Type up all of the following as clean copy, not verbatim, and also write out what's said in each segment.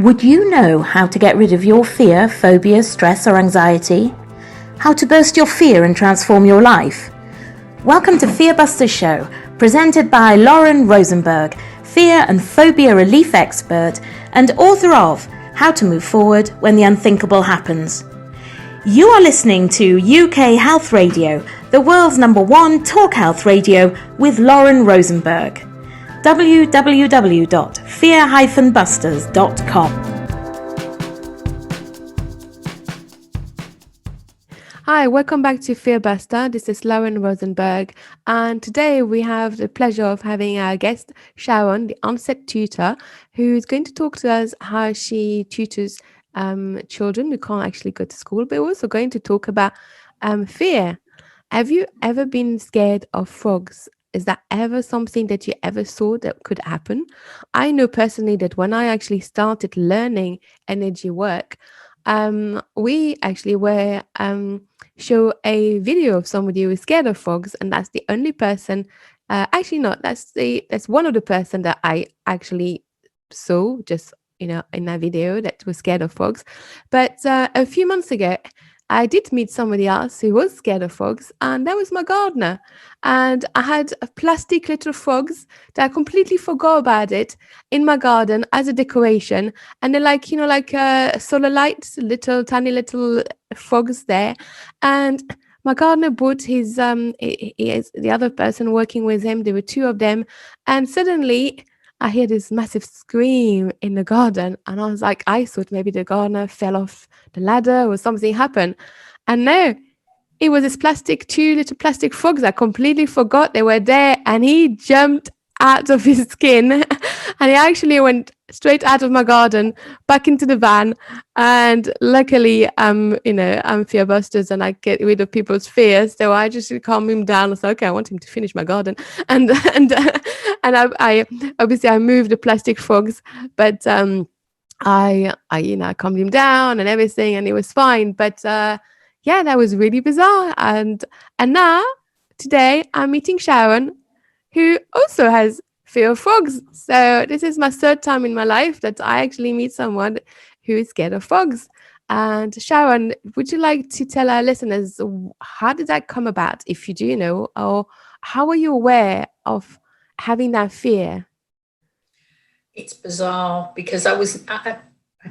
Would you know how to get rid of your fear, phobia, stress or anxiety? How to burst your fear and transform your life? Welcome to Fearbusters Show, presented by Lauren Rosenberg, fear and phobia relief expert and author of How to Move Forward When the Unthinkable Happens. You are listening to UK Health Radio, the world's #1 talk health radio with Lauren Rosenberg. www.fear-busters.com. Hi, welcome back to Fearbuster. This is Lauren Rosenberg, and today we have the pleasure of having our guest, Sharon, the onset tutor, who is going to talk to us how she tutors children who can't actually go to school, but we're also going to talk about fear. Have you ever been scared of frogs? Is that ever something that you ever thought that could happen? I know personally that when I actually started learning energy work, we actually were show a video of somebody who is scared of frogs, and that's the only person. Actually, not that's one of the person that I actually saw just in that video that was scared of frogs. But a few months ago, I did meet somebody else who was scared of frogs, and that was my gardener. And I had a plastic little frogs that I completely forgot about it in my garden as a decoration. And they're like, solar lights, tiny little frogs there. And my gardener brought his, he is the other person working with him. There were two of them. And suddenly I hear this massive scream in the garden, and I was like, I thought maybe the gardener fell off the ladder or something happened. And no, it was this two little plastic frogs. I completely forgot they were there, and he jumped out of his skin and he actually went straight out of my garden back into the van. And luckily I'm Fearbusters and I get rid of people's fears, so I just calm him down. I said, okay, I want him to finish my garden, and I obviously I moved the plastic frogs, but I calmed him down and everything, and it was fine. But yeah, that was really bizarre. And now today I'm meeting Sharon, who also has fear of frogs. So this is my third time in my life that I actually meet someone who is scared of frogs. And Sharon, would you like to tell our listeners, how did that come about, if you do know, or how are you aware of having that fear? It's bizarre because I'd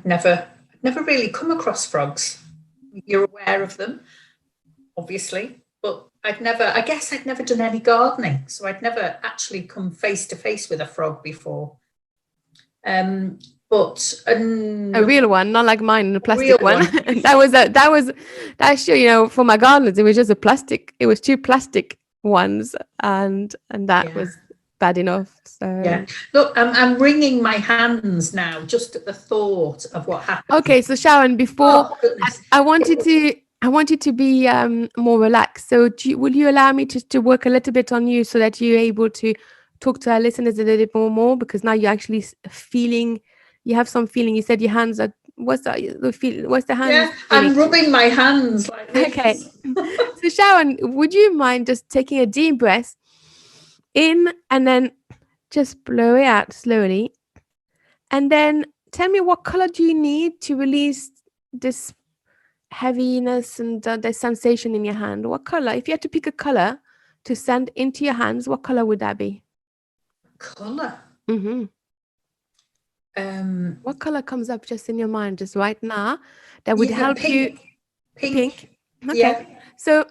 never really come across frogs. You're aware of them, obviously, but I'd never done any gardening, so I'd never actually come face to face with a frog before. But a real one, not like mine, a plastic one. That's for my gardeners, it was just a plastic. It was two plastic ones, and that was bad enough. So yeah, look, I'm wringing my hands now just at the thought of what happened. Okay, so Sharon, before I wanted to be more relaxed. So will you allow me to work a little bit on you so that you're able to talk to our listeners a little bit more? Because now you're actually feeling, you have some feeling. You said your hands are, what's the hands? Yeah, I'm rubbing my hands like this. Okay. So Sharon, would you mind just taking a deep breath in and then just blow it out slowly? And then tell me, what color do you need to release this heaviness and the sensation in your hand? What color? If you had to pick a color to send into your hands, what color would that be? Color? Mm-hmm. What color comes up just in your mind just right now that would help pink. you? Pink. Okay. Yeah. So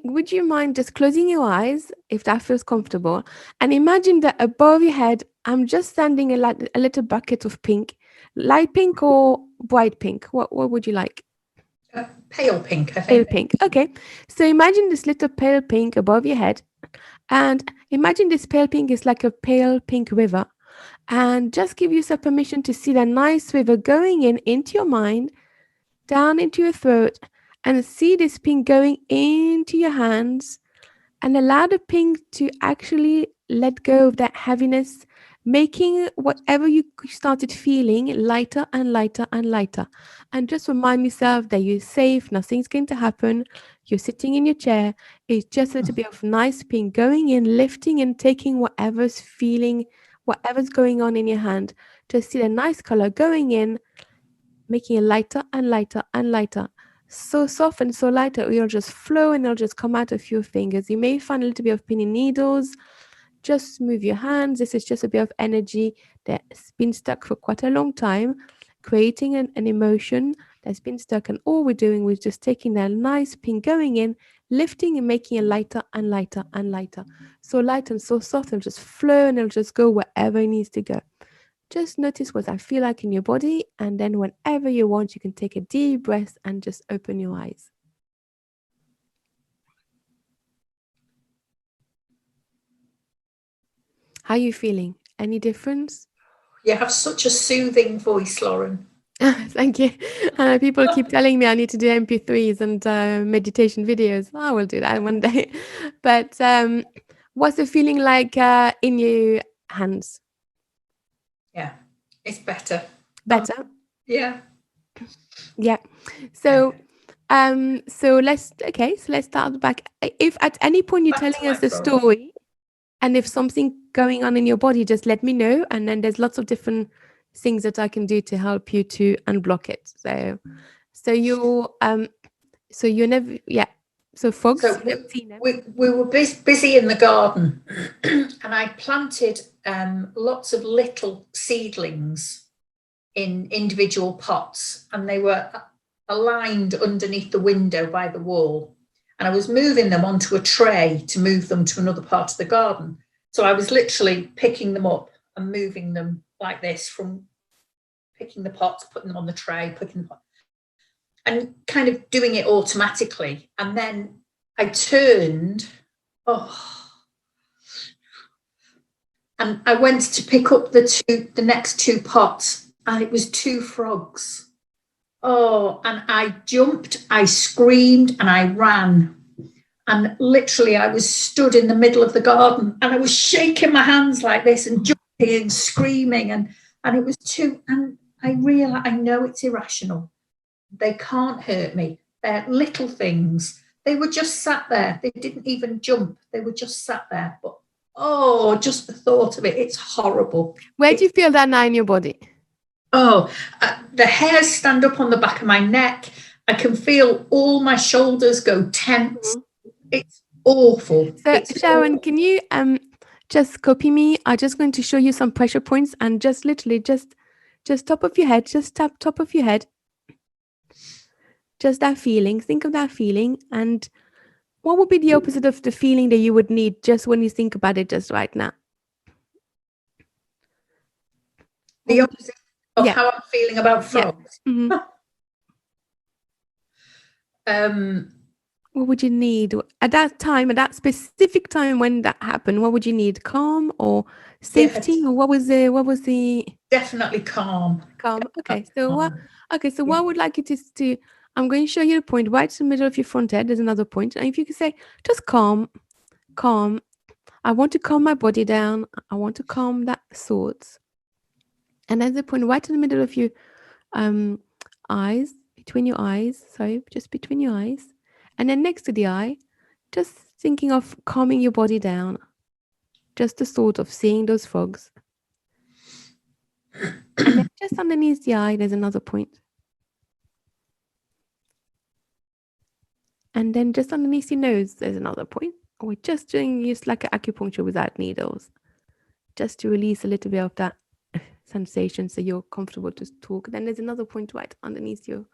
would you mind just closing your eyes if that feels comfortable, and imagine that above your head I'm just sending a little bucket of pink, light pink or bright pink? What would you like? Pale pink, I think. Pale pink. Okay. So imagine this little pale pink above your head, and imagine this pale pink is like a pale pink river, and just give yourself permission to see that nice river going into your mind, down into your throat, and see this pink going into your hands, and allow the pink to actually let go of that heaviness, making whatever you started feeling lighter and lighter and lighter. And just remind yourself that you're safe, nothing's going to happen. You're sitting in your chair. It's just a little bit of nice pink going in, lifting and taking whatever's going on in your hand just see the nice color going in, making it lighter and lighter and lighter. So soft and so light that it'll just flow and it'll just come out of your fingers. You may find a little bit of pins and needles. Just move your hands. This is just a bit of energy that's been stuck for quite a long time, creating an emotion that's been stuck. And all we're doing is just taking that nice pin going in, lifting and making it lighter and lighter and lighter. So light and so soft, it'll just flow and it'll just go wherever it needs to go. Just notice what I feel like in your body, and then whenever you want, you can take a deep breath and just open your eyes. How are you feeling? Any difference? You have such a soothing voice, Lauren. Thank you. People keep telling me I need to do MP3s and meditation videos. I will do that one day. But what's the feeling like in your hands? Yeah, it's better. Better? Yeah. Yeah. So let's start back. If at any point you're Back to telling us my the throat. story, and if something going on in your body, just let me know. And then there's lots of different things that I can do to help you to unblock it. So you're never, yeah. So fogs, So you've never seen them. we were busy in the garden, and I planted lots of little seedlings in individual pots, and they were aligned underneath the window by the wall. And I was moving them onto a tray to move them to another part of the garden. So I was literally picking them up and moving them like this, from picking the pots, putting them on the tray, picking the pot, and kind of doing it automatically. And then I turned, and I went to pick up the next two pots, and it was two frogs. Oh, and I jumped, I screamed, and I ran. And literally, I was stood in the middle of the garden, and I was shaking my hands like this and jumping and screaming. And it was and I realized, I know it's irrational. They can't hurt me. They're little things. They were just sat there. They didn't even jump. They were just sat there. But, just the thought of it, it's horrible. Where do you feel that now in your body? The hairs stand up on the back of my neck. I can feel all my shoulders go tense. It's awful. So It's Sharon, awful. can you just copy me? I'm just going to show you some pressure points, and just literally just top of your head, just tap top of your head. Just that feeling. Think of that feeling, and what would be the opposite of the feeling that you would need just when you think about it just right now? The opposite of how I'm feeling about frogs. Yeah. What would you need at that time, at that specific time when that happened? What would you need? Calm or safety? Yes. Or what was the Definitely calm. calm? Okay. So calm. what I would like you to I'm going to show you the point right in the middle of your front head. There's another point. And if you can say, just calm. I want to calm my body down. I want to calm that thoughts. And there's a point right in the middle of your eyes, between your eyes. Sorry, just between your eyes. And then next to the eye, just thinking of calming your body down. Just the thought of seeing those frogs. And then just underneath the eye, there's another point. And then just underneath your nose, there's another point. We're just doing just like an acupuncture without needles. Just to release a little bit of that sensation so you're comfortable to talk. Then there's another point right underneath your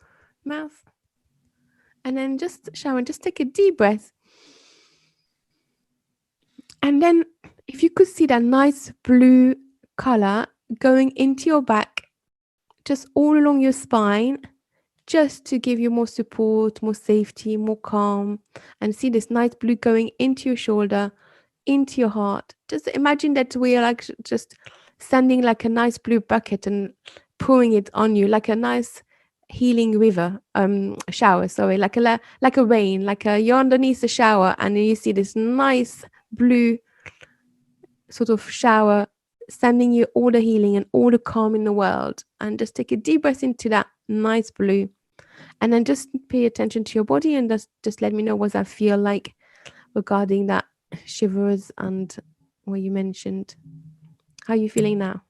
mouth. And then just, Sharon, just take a deep breath. And then if you could see that nice blue color going into your back, just all along your spine, just to give you more support, more safety, more calm, and see this nice blue going into your shoulder, into your heart. Just imagine that we're like just sending like a nice blue bucket and pouring it on you like a nice healing river shower, sorry, like a rain, you're underneath the shower and you see this nice blue sort of shower sending you all the healing and all the calm in the world. And just take a deep breath into that nice blue, and then just pay attention to your body and just let me know what I feel like regarding that shivers and what you mentioned. How are you feeling now?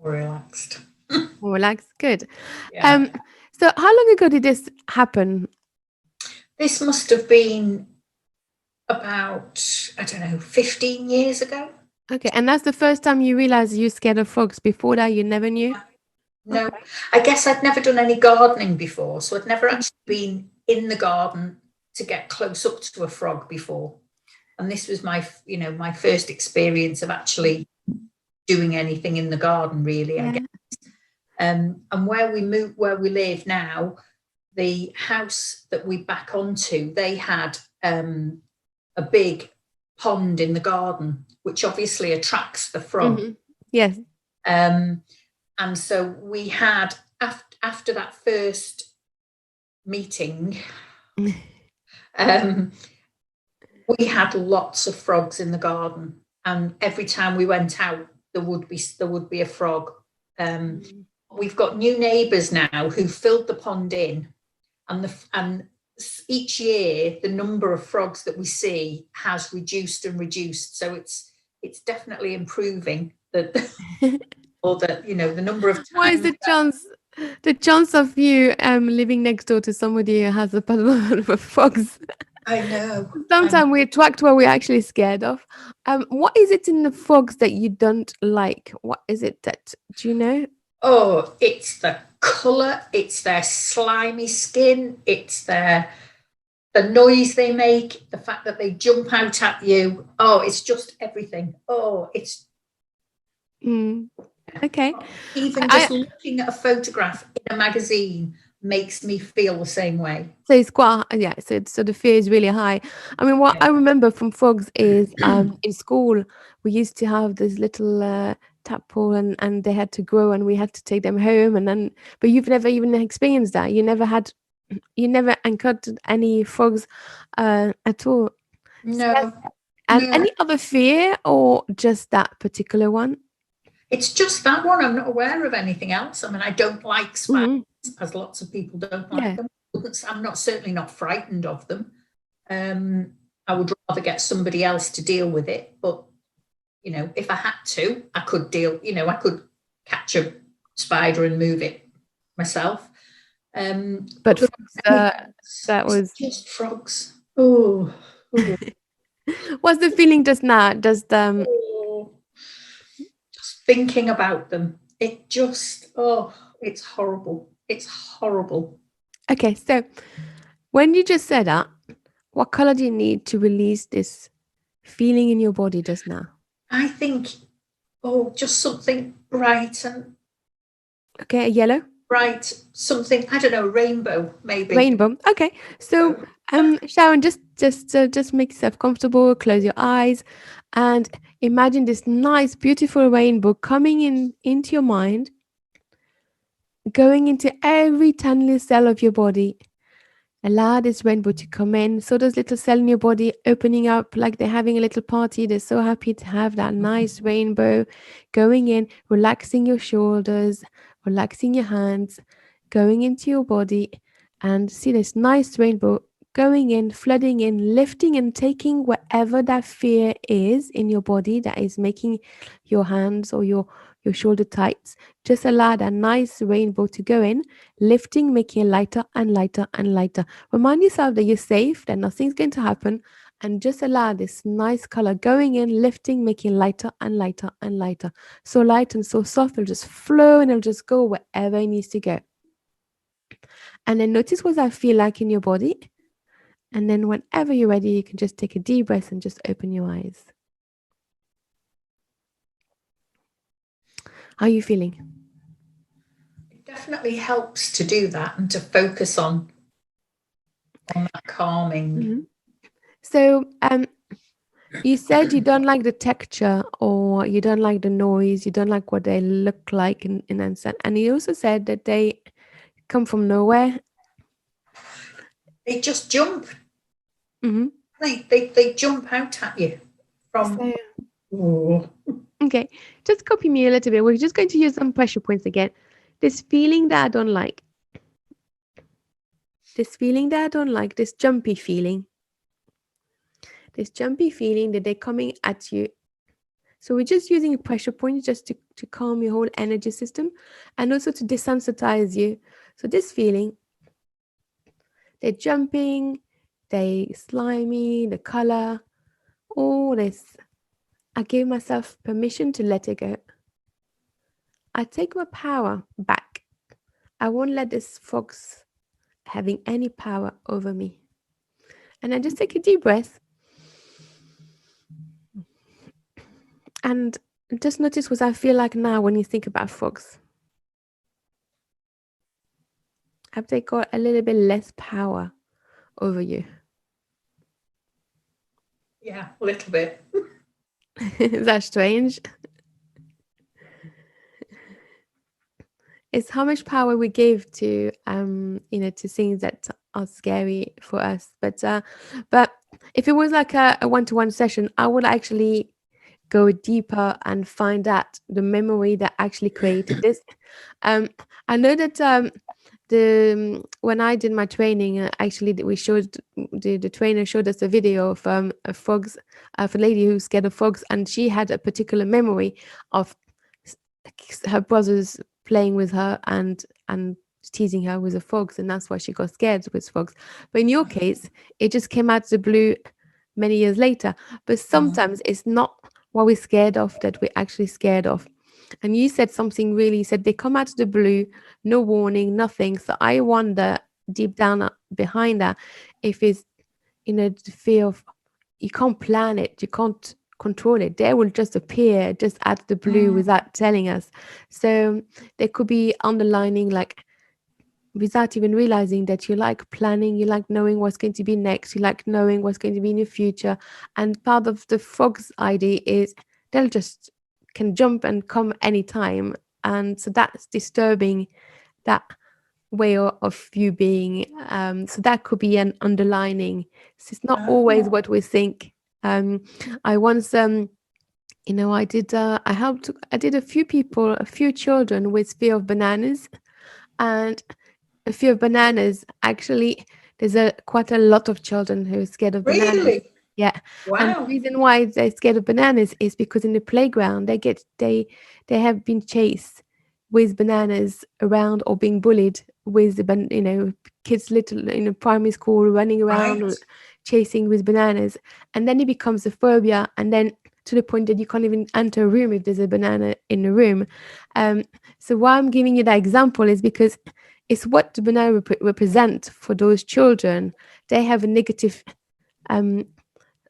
More relaxed. More relaxed. Good. Yeah. So how long ago did this happen? This must have been about, I don't know, 15 years ago. Okay, and that's the first time you realized you're scared of frogs. Before that, you never knew? No, I guess I'd never done any gardening before, so I'd never actually been in the garden to get close up to a frog before. And this was my, my first experience of actually doing anything in the garden, really, I guess. And where we live now, the house that we back onto, they had a big pond in the garden, which obviously attracts the frog. Mm-hmm. Yes. And so we had, after that first meeting, we had lots of frogs in the garden, and every time we went out, there would be a frog. We've got new neighbours now who filled the pond in, and each year the number of frogs that we see has reduced and reduced. So it's definitely improving. Or that, the number of times. What is the chance? The chance of you living next door to somebody who has a puddle of frogs. I know. Sometimes we attract what we're actually scared of. What is it in the frogs that you don't like? What is it that, do you know? Oh, it's the colour, it's their slimy skin, it's the noise they make, the fact that they jump out at you. Oh, it's just everything. Oh, it's okay. Even just looking at a photograph in a magazine makes me feel the same way. So it's quite, yeah. So the fear is really high. I mean, what I remember from frogs is in school we used to have this little tadpole, and they had to grow, and we had to take them home, and then. But you've never even experienced that. You never encountered any frogs at all. No. And no. any other fear, or just that particular one? It's just that one. I'm not aware of anything else. I mean, I don't like spiders, as lots of people don't like them. I'm certainly not frightened of them. I would rather get somebody else to deal with it. But, if I had to, I could I could catch a spider and move it myself. But that was just frogs. Oh. What's the feeling just now? Just thinking about them, it's horrible. It's horrible. Okay, so when you just said that, what color do you need to release this feeling in your body just now? I think, just something bright and. Okay, a yellow? Bright, something, I don't know, rainbow, maybe. Rainbow. Okay, so Sharon, just make yourself comfortable, close your eyes, and imagine this nice, beautiful rainbow coming into your mind, going into every tiny cell of your body. Allow this rainbow to come in. So those little cells in your body opening up like they're having a little party. They're so happy to have that nice rainbow going in, relaxing your shoulders, relaxing your hands, going into your body, and see this nice rainbow going in, flooding in, lifting and taking whatever that fear is in your body that is making your hands or your shoulder tight. Just allow that nice rainbow to go in, lifting, making it lighter and lighter and lighter. Remind yourself that you're safe, that nothing's going to happen, and just allow this nice color going in, lifting, making lighter and lighter and lighter. So light and so soft, it'll just flow and it'll just go wherever it needs to go. And then notice what that feel like in your body. And then whenever you're ready, you can just take a deep breath and just open your eyes. How are you feeling? It definitely helps to do that and to focus on that calming. Mm-hmm. So, you said you don't like the texture, or you don't like the noise, you don't like what they look like in instant. And you also said that they come from nowhere. They just jump. Mm-hmm. They jump out at you from. Okay, just copy me a little bit. We're just going to use some pressure points again. This feeling that I don't like. This feeling that I don't like. This jumpy feeling. This jumpy feeling that they're coming at you. So we're just using pressure points just to calm your whole energy system and also to desensitize you. So this feeling, they're jumping, they slimy, the color, all this. I gave myself permission to let it go. I take my power back. I won't let this fox having any power over me. And I just take a deep breath. And just notice what I feel like now when you think about frogs. Have they got a little bit less power over you? Yeah, a little bit. Is that strange? It's how much power we give to to things that are scary for us. But if it was like a one-to-one session, I would actually go deeper and find out the memory that actually created this. I know that when I did my training, actually we showed the trainer showed us a video of a frogs, of a lady who's scared of frogs, and she had a particular memory of her brothers playing with her and teasing her with the frogs, and that's why she got scared with frogs. But in your case, it just came out of the blue many years later. But sometimes it's not what we're scared of that we're actually scared of. And you said something really, you said they come out of the blue, no warning, nothing. So I wonder deep down behind that if it's the fear of you can't plan it, you can't control it. They will just appear just out of the blue without telling us. So there could be underlining, like, without even realizing that you like planning, you like knowing what's going to be next, you like knowing what's going to be in your future. And part of the frog's idea is they'll just can jump and come anytime. And so that's disturbing that way of you being. So that could be an underlining. So it's not always what we think. I once I did I did a few children with fear of bananas, and a fear of bananas, actually there's quite a lot of children who are scared of bananas. Really? Yeah. And the Wow. reason why they're scared of bananas is because in the playground they have been chased with bananas around, or being bullied with kids little in primary school running around Right. chasing with bananas, and then it becomes a phobia, and then to the point that you can't even enter a room if there's a banana in the room. So why I'm giving you that example is because it's what the banana represent for those children. They have a negative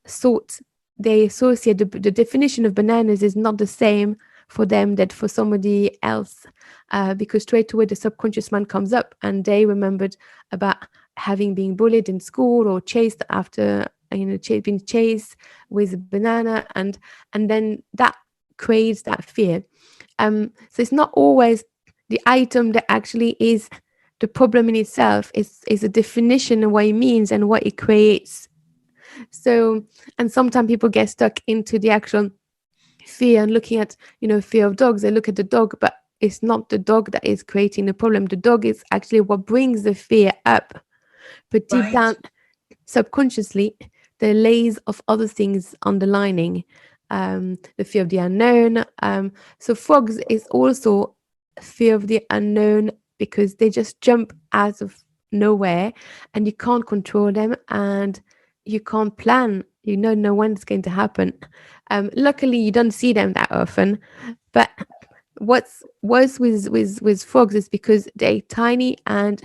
thought. They associate the definition of bananas is not the same for them that for somebody else, because straight away the subconscious mind comes up, and they remembered about having been bullied in school or chased after being chased with a banana, and then that creates that fear. So it's not always the item that actually is the problem in itself. Is a definition of what it means and what it creates. So, and sometimes people get stuck into the actual fear and looking at fear of dogs. They look at the dog, but it's not the dog that is creating the problem. The dog is actually what brings the fear up, but deep Right. down subconsciously there are layers of other things underlining, the fear of the unknown. So frogs is also fear of the unknown, because they just jump out of nowhere and you can't control them and you can't plan. No when it's going to happen. Luckily you don't see them that often, but what's worse with frogs is because they're tiny and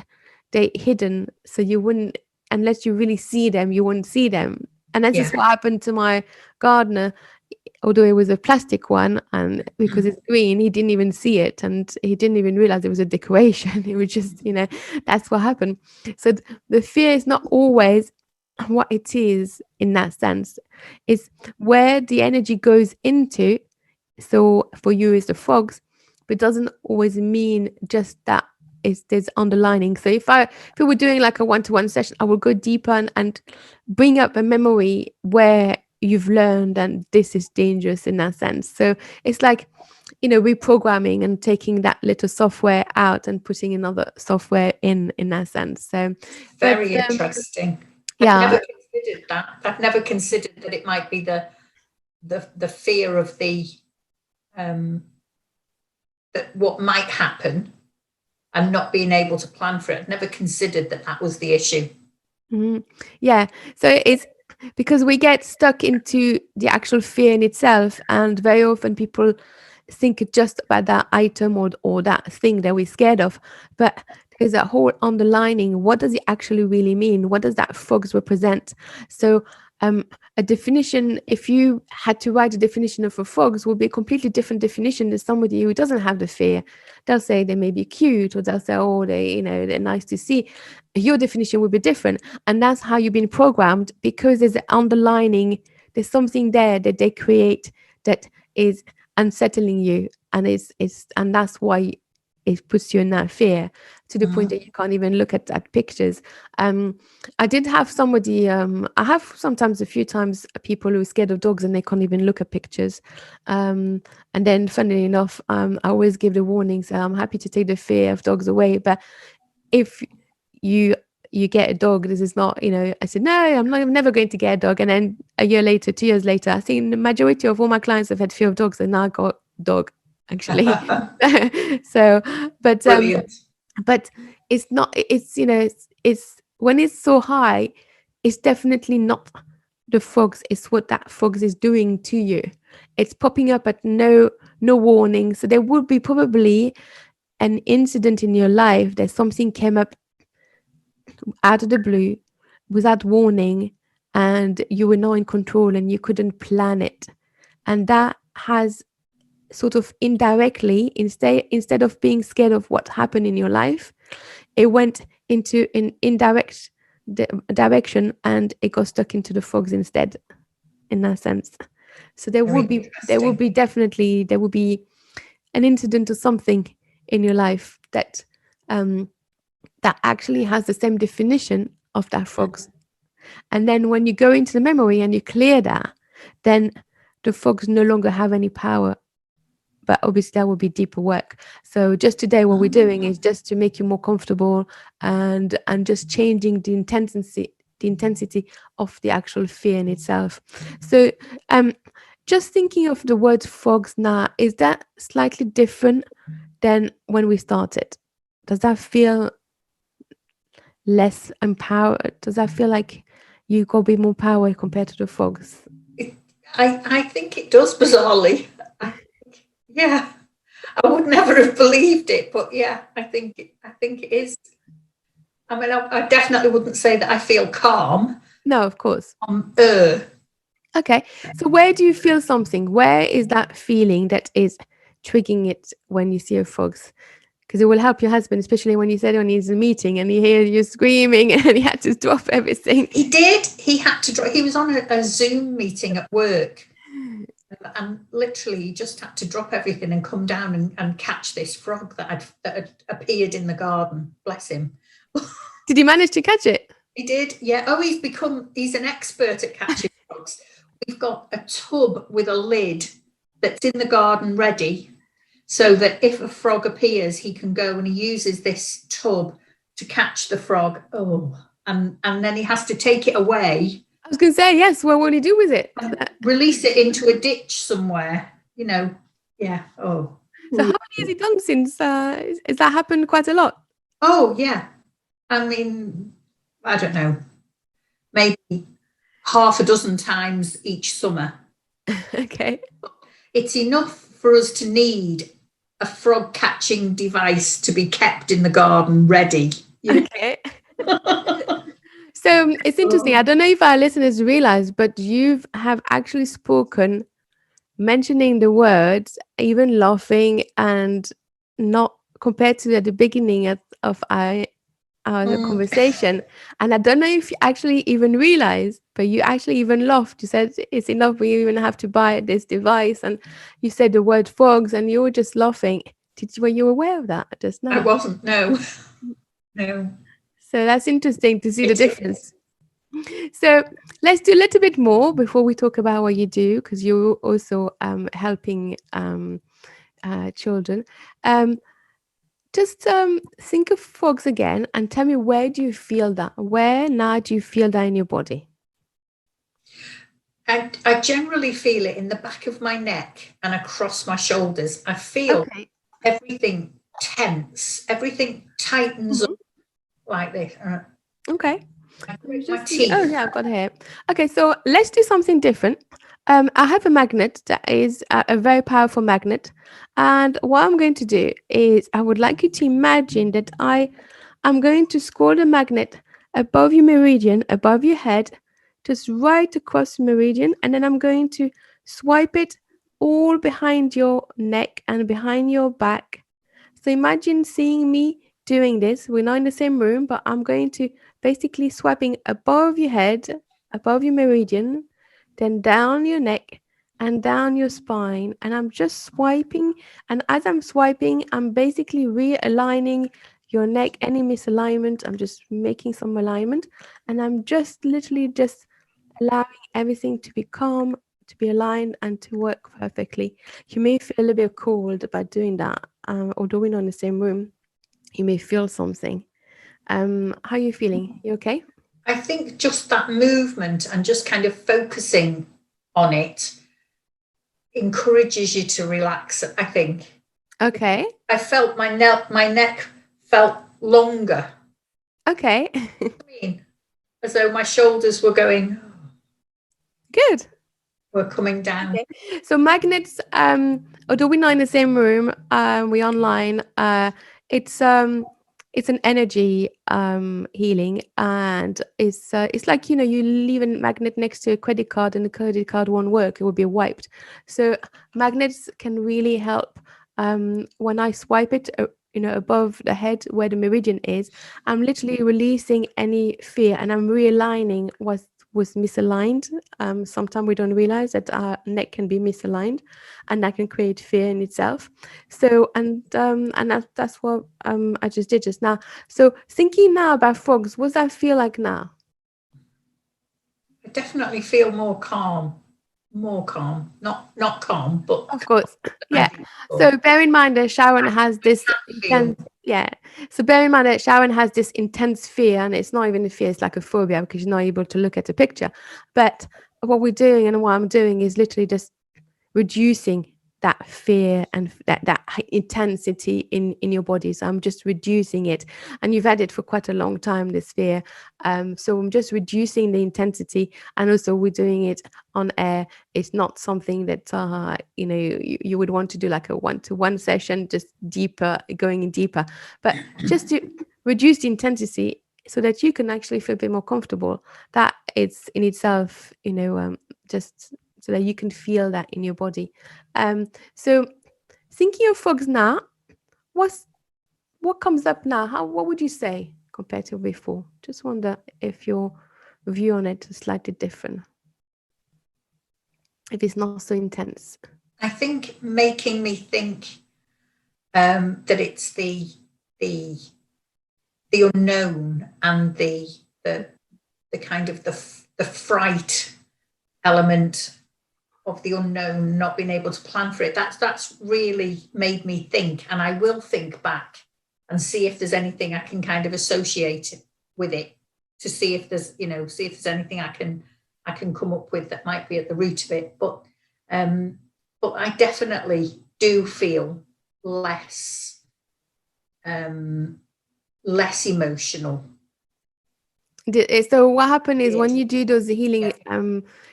they're hidden, so you wouldn't, unless you really see them, you wouldn't see them. And this is what happened to my gardener. Although it was a plastic one, and because it's green, he didn't even see it, and he didn't even realize it was a decoration. It was just, that's what happened. So the fear is not always what it is in that sense. It's where the energy goes into. So for you is the frogs, but it doesn't always mean just that. There's underlining. So if we were doing like a one-to-one session, I would go deeper and bring up a memory where you've learned and this is dangerous in that sense. So it's like reprogramming and taking that little software out and putting another software in that sense. So Very interesting. Yeah. I've never considered that. I've never considered that it might be the fear of the that what might happen and not being able to plan for it. I'd never considered that was the issue. Yeah. So it's because we get stuck into the actual fear in itself, and very often people think just about that item or that thing that we're scared of, but there's a whole underlining. What does it actually really mean? What does that frogs represent? So a definition, if you had to write a definition of a frogs, would be a completely different definition than somebody who doesn't have the fear. They'll say they may be cute, or they'll say, oh, they're nice to see. Your definition would be different, and that's how you've been programmed, because there's an underlining, there's something there that they create that is unsettling you, and and that's why it puts you in that fear, to the point that you can't even look at pictures. I did have somebody, I have sometimes a few times people who are scared of dogs and they can't even look at pictures. And then funnily enough, I always give the warning, so I'm happy to take the fear of dogs away, but if you get a dog, this is not, I said, no, I'm never going to get a dog. And then a year later, 2 years later, I think the majority of all my clients have had fear of dogs and now got dog, actually. So, but it's not, it's when it's so high, it's definitely not the frogs. It's what that frogs is doing to you. It's popping up at no warning. So there would be probably an incident in your life that something came up out of the blue without warning, and you were not in control and you couldn't plan it. And that has sort of indirectly, instead of being scared of what happened in your life, it went into an indirect direction, and it got stuck into the frogs instead, in that sense. So there will be an incident or something in your life that that actually has the same definition of that frogs. And then when you go into the memory and you clear that, then the frogs no longer have any power. But obviously that will be deeper work. So just today, what we're doing is just to make you more comfortable and just changing the intensity of the actual fear in itself. So just thinking of the word frogs now, is that slightly different than when we started? Does that feel less empowered? Does that feel like you got a bit more power compared to the frogs? I think it does, bizarrely. Yeah, I would never have believed it, but yeah, I think it is. I mean, I definitely wouldn't say that I feel calm. No, of course. Okay, so where do you feel something? Where is that feeling that is triggering it when you see a frogs? Because it will help your husband, especially when you said when he's in a meeting and he hears you screaming and he had to drop everything. He did. He had to drop. He was on a Zoom meeting at work, and literally he just had to drop everything and come down and catch this frog that had appeared in the garden. Bless him. Did he manage to catch it? He did. Yeah. Oh, he's an expert at catching frogs. We've got a tub with a lid that's in the garden ready, so that if a frog appears, he can go, and he uses this tub to catch the frog. Oh, and then he has to take it away. I was going to say, yes. What will he do with it? Release it into a ditch somewhere, Yeah. Oh. So how many has he done since? Has that happened quite a lot? Oh, yeah. I mean, I don't know, maybe half a dozen times each summer. Okay. It's enough for us to need a frog catching device to be kept in the garden ready. Okay. So it's interesting. I don't know if our listeners realize, but you have actually spoken, mentioning the words, even laughing, and not compared to at the beginning of our conversation. And I don't know if you actually even realized, but you actually even laughed. You said it's enough, we even have to buy this device, and you said the word frogs, and you were just laughing. Were you aware of that just now? I wasn't. No. So that's interesting to see the difference. So let's do a little bit more before we talk about what you do, because you're also helping children. Just think of frogs again and tell me, where do you feel that? Where now do you feel that in your body? I generally feel it in the back of my neck and across my shoulders. I feel everything tense, everything tightens up like this. Okay. My teeth. Oh yeah, I've got here. Okay, so let's do something different. I have a magnet that is a very powerful magnet, and what I'm going to do is I would like you to imagine that I'm going to scroll the magnet above your meridian, above your head, just right across the meridian, and then I'm going to swipe it all behind your neck and behind your back. So imagine seeing me doing this. We're not in the same room, but I'm going to basically swiping above your head, above your meridian, then down your neck and down your spine. And I'm just swiping. And as I'm swiping, I'm basically realigning your neck, any misalignment. I'm just making some alignment. And I'm just literally just allowing everything to be calm, to be aligned, and to work perfectly. You may feel a little bit cold by doing that. Although we're not in the same room, you may feel something. How are you feeling? You okay? I think just that movement and just kind of focusing on it encourages you to relax, I think. Okay. I felt my neck felt longer. Okay. I mean, as though my shoulders were going. Good. Were coming down. Okay. So magnets, although we're not in the same room, we're online. It's an energy healing, and it's like, you leave a magnet next to a credit card and the credit card won't work, it will be wiped. So magnets can really help. When I swipe it above the head where the meridian is, I'm literally releasing any fear, and I'm realigning what was misaligned. Sometimes we don't realize that our neck can be misaligned, and that can create fear in itself. So and that's what I just did just now. So thinking now about frogs, what's that feel like now? I definitely feel more calm. Not calm, but of course. Yeah. So bear in mind that Sharon has this intense, so bear in mind that Sharon has this intense fear, and it's not even a fear, it's like a phobia, because you're not able to look at a picture. But what we're doing and what I'm doing is literally just reducing that fear and that intensity in your body. So I'm just reducing it, and you've had it for quite a long time, this fear. So I'm just reducing the intensity, and also we're doing it on air. It's not something that you would want to do like a one-to-one session, just deeper, going in deeper, but just to reduce the intensity so that you can actually feel a bit more comfortable. That it's in itself, just so that you can feel that in your body. So thinking of frogs now, what comes up now? What would you say compared to before? Just wonder if your view on it is slightly different, if it's not so intense. I think making me think that it's the unknown and the kind of the fright element of the unknown, not being able to plan for it. That's really made me think, and I will think back and see if there's anything I can kind of associate with it, to see if there's anything I can come up with that might be at the root of it. But I definitely do feel less emotional. So what happens is when you do those healing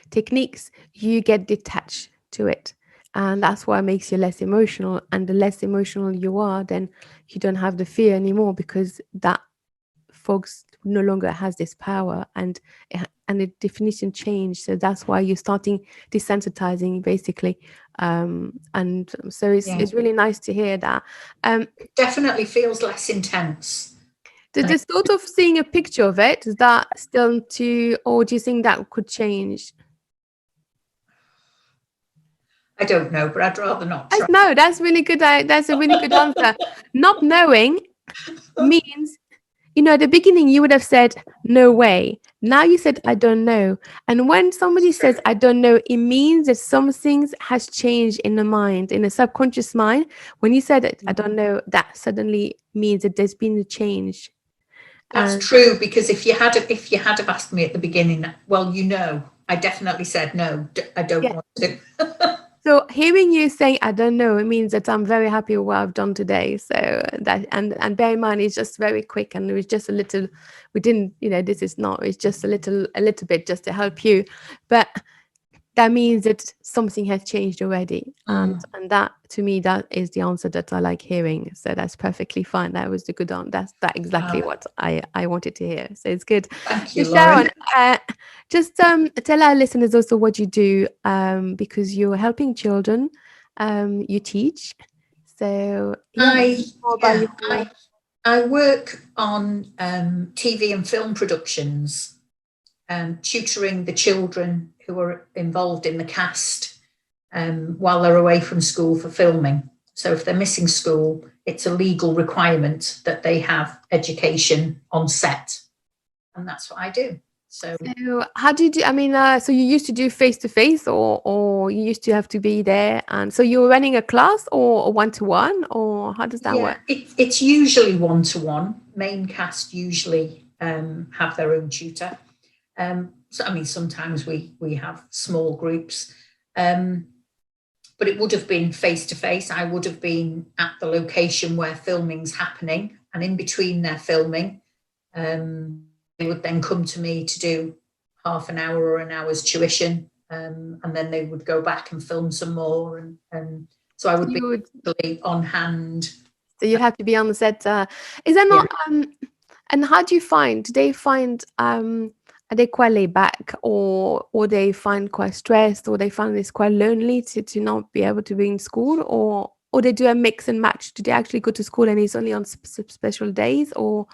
techniques, you get detached to it, and that's what makes you less emotional. And the less emotional you are, then you don't have the fear anymore, because that fox no longer has this power, and the definition changed. So that's why you're starting desensitizing, basically. And so it's really nice to hear that. It definitely feels less intense. The thought of seeing a picture of it, is that still or do you think that could change? I don't know, but I'd rather not try. No, that's really good. That's a really good answer. Not knowing means, at the beginning you would have said, no way. Now you said, I don't know. And when somebody says, I don't know, it means that some things has changed in the mind, in the subconscious mind. When you said it, I don't know, that suddenly means that there's been a change. That's true, because if you had have asked me at the beginning, well, I definitely said no. I don't want to. So hearing you saying I don't know, it means that I'm very happy with what I've done today. So that, and bear in mind, it's just very quick, and it was just a little. We didn't, this is not. It's just a little bit just to help you, but that means that something has changed already, and that, to me, that is the answer that I like hearing. So that's perfectly fine. That was the good answer. That's exactly what I wanted to hear. So it's good. Thank you, So Sharon, Lauren. just tell our listeners also what you do, because you're helping children, you teach. So more about your. I work on TV and film productions, tutoring the children who are involved in the cast while they're away from school for filming. So if they're missing school, it's a legal requirement that they have education on set. And that's what I do. So how do you do? I mean, so you used to do face to face, or you used to have to be there, and so you were running a class or one to one, or how does that work? It's usually one to one. Main cast usually have their own tutor. So I mean, sometimes we have small groups, but it would have been face to face. I would have been at the location where filming's happening, and in between their filming, they would then come to me to do half an hour or an hour's tuition, and then they would go back and film some more, and so I would be on hand. So you'd have to be on the set. Is that not? And how do you find? Do they find? Are they quite laid back, or they find quite stressed, or they find it's quite lonely to not be able to be in school, or they do a mix and match? Do they actually go to school and it's only on special days, or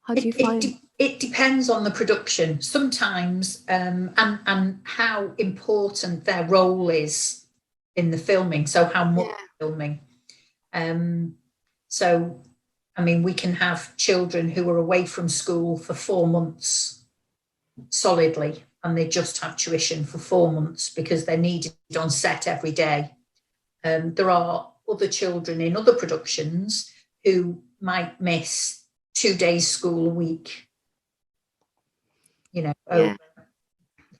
how do you find? It depends on the production sometimes, and how important their role is in the filming. So how much filming. So, I mean, we can have children who are away from school for 4 months solidly, and they just have tuition for 4 months because they're needed on set every day. There are other children in other productions who might miss 2 days school a week, over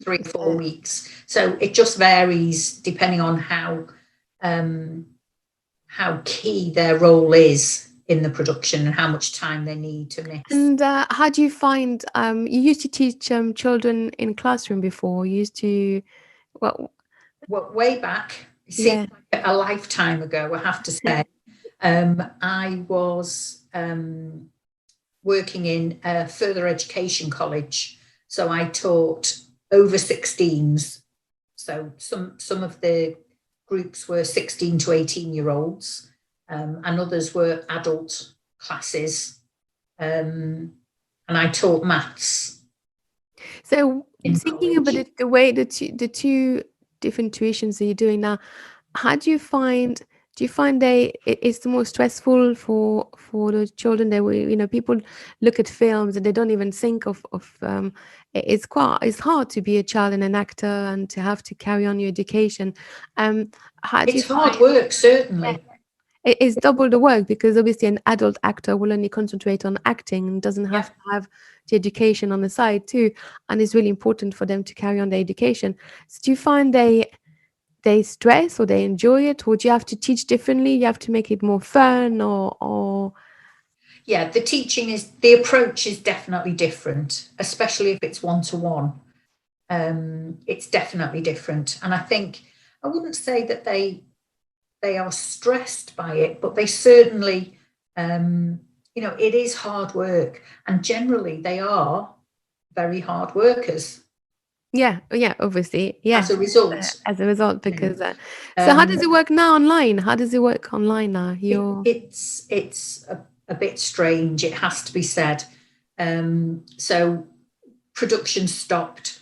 3 or 4 weeks. So it just varies depending on how key their role is in the production and how much time they need to miss. And how do you find? You used to teach children in classroom before. You used to, well, way back. It seems like a lifetime ago, I have to say. I was working in a further education college. So I taught over 16s. So some of the groups were 16 to 18-year-olds, and others were adult classes. And I taught maths. So thinking about the way the two different tuitions that you're doing now, how do you find? Do you find it's the most stressful for the children that people look at films and they don't even think of it's hard to be a child and an actor and to have to carry on your education. It's hard work, certainly. It is double the work because obviously an adult actor will only concentrate on acting and doesn't have to have the education on the side too, and it's really important for them to carry on their education. So do you find they stress or they enjoy it, or do you have to teach differently? You have to make it more fun, or the approach is definitely different, especially if it's one-to-one. It's definitely different, and I think I wouldn't say that they are stressed by it, but they certainly it is hard work, and generally they are very hard workers. Obviously, as a result, because so how does it work now online? How does it work online now? It's a bit strange, it has to be said. So production stopped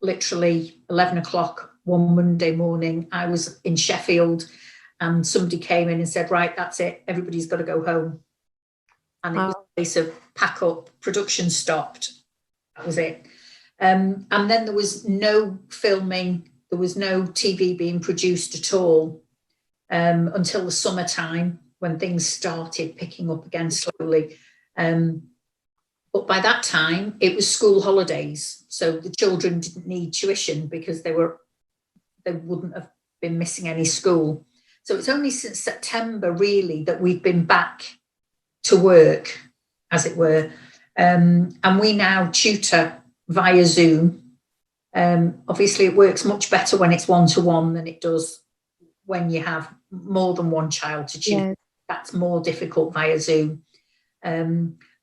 literally 11 o'clock one Monday morning. I was in Sheffield and somebody came in and said, right, that's it, everybody's got to go home. And it was a case of pack up, production stopped, that was it. And then there was no filming, there was no TV being produced at all until the summertime when things started picking up again slowly. But by that time, it was school holidays. So the children didn't need tuition because they wouldn't have been missing any school. So it's only since September, really, that we've been back to work, as it were. And we now tutor via Zoom. Obviously, it works much better when it's one-to-one than it does when you have more than one child to tutor. Yes. That's more difficult via Zoom.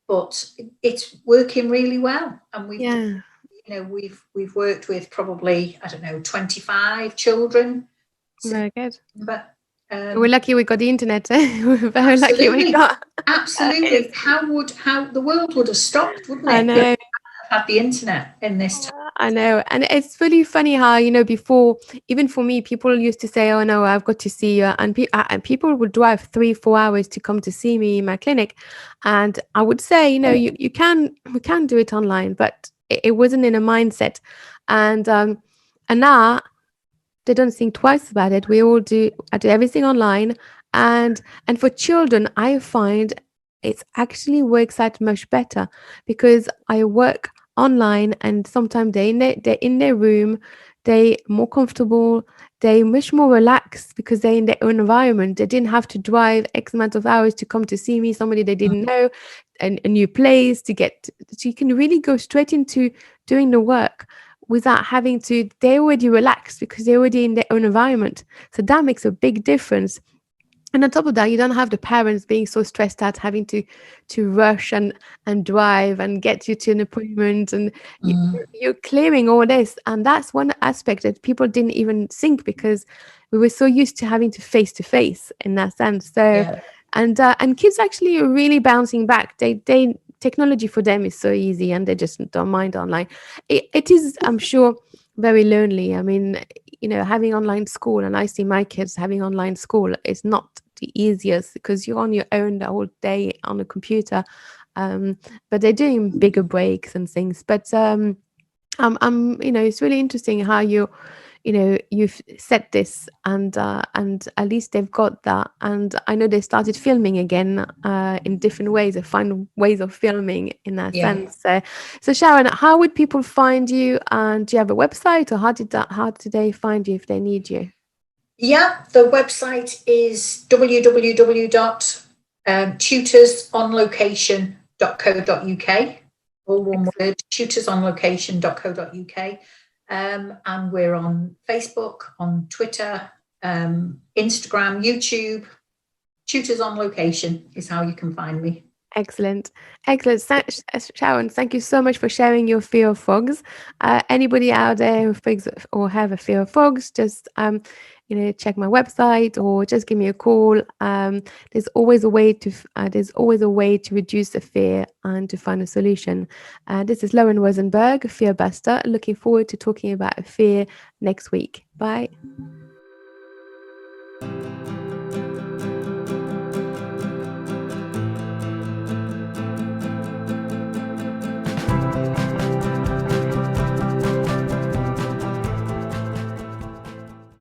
But it's working really well. And we've worked with probably, 25 children. Very good. But we're lucky we got the internet. We're very lucky we got. Absolutely. How the world would have stopped, wouldn't it? I know. Had the internet in this time. I know. And it's really funny how, before, even for me, people used to say, oh no, I've got to see you. And people would drive 3-4 hours to come to see me in my clinic. And I would say, we can do it online, but it wasn't in a mindset. And now they don't think twice about it. I do everything online. And for children, I find it actually works out much better because I work online and sometimes they're in their room, they're more comfortable, they're much more relaxed because they're in their own environment. They didn't have to drive X amount of hours to come to see me, somebody they didn't know, a new place so you can really go straight into doing the work without having to. They're already relaxed because they're already in their own environment. So that makes a big difference. And on top of that, you don't have the parents being so stressed out, having to rush and drive and get you to an appointment, and you're clearing all this. And that's one aspect that people didn't even think because we were so used to having to face in that sense. So, Yeah. And kids actually are really bouncing back. They technology for them is so easy, and they just don't mind online. It is, I'm sure, very lonely. I mean, having online school, and I see my kids having online school, is not the easiest because you're on your own the whole day on a computer. But they're doing bigger breaks and things. But it's really interesting how you've set this, and at least they've got that. And I know they started filming again in different ways. They find ways of filming in that sense. So Sharon, how would people find you? And do you have a website, or how did they find you if they need you? Yeah, the website is www.tutorsonlocation.co.uk. All one word, tutorsonlocation.co.uk. And we're on Facebook, on Twitter, Instagram, YouTube. Tutors on Location is how you can find me. Excellent. Sharon, thank you so much for sharing your fear of frogs. Anybody out there who thinks or have a fear of frogs, just check my website or just give me a call. There's always a way to reduce the fear and to find a solution. This is Lauren Rosenberg, Fear Buster. Looking forward to talking about fear next week. Bye.